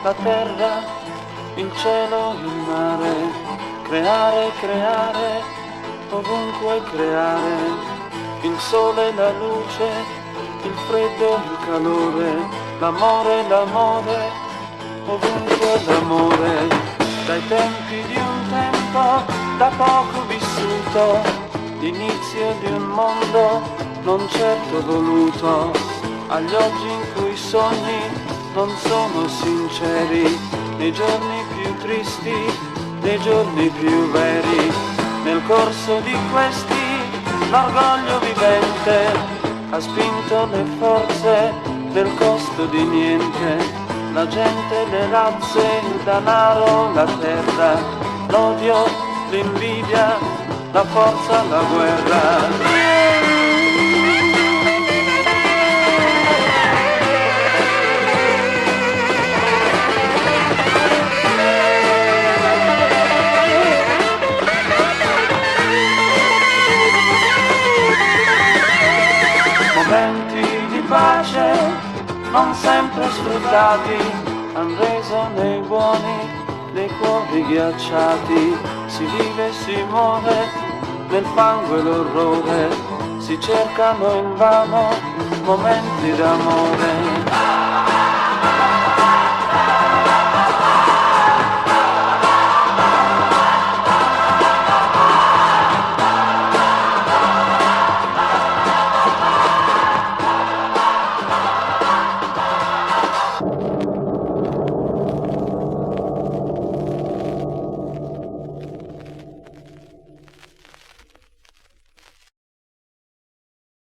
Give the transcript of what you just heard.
la terra, il cielo, il mare, creare, creare, ovunque creare, il sole, la luce, il freddo, il calore, l'amore, l'amore, ovunque l'amore, dai tempi di un tempo da poco vissuto, l'inizio di un mondo non certo voluto, agli oggi in cui i sogni non sono sinceri, nei giorni più tristi, nei giorni più veri, nel corso di questi l'orgoglio vivente ha spinto le forze del costo di niente, la gente, le razze, il denaro, la terra, l'odio, l'invidia, la forza, la guerra. Momenti di pace non sempre sfruttati han reso nei buoni dei cuori ghiacciati, si vive, si muore nel fango e l'orrore, si cercano invano momenti d'amore.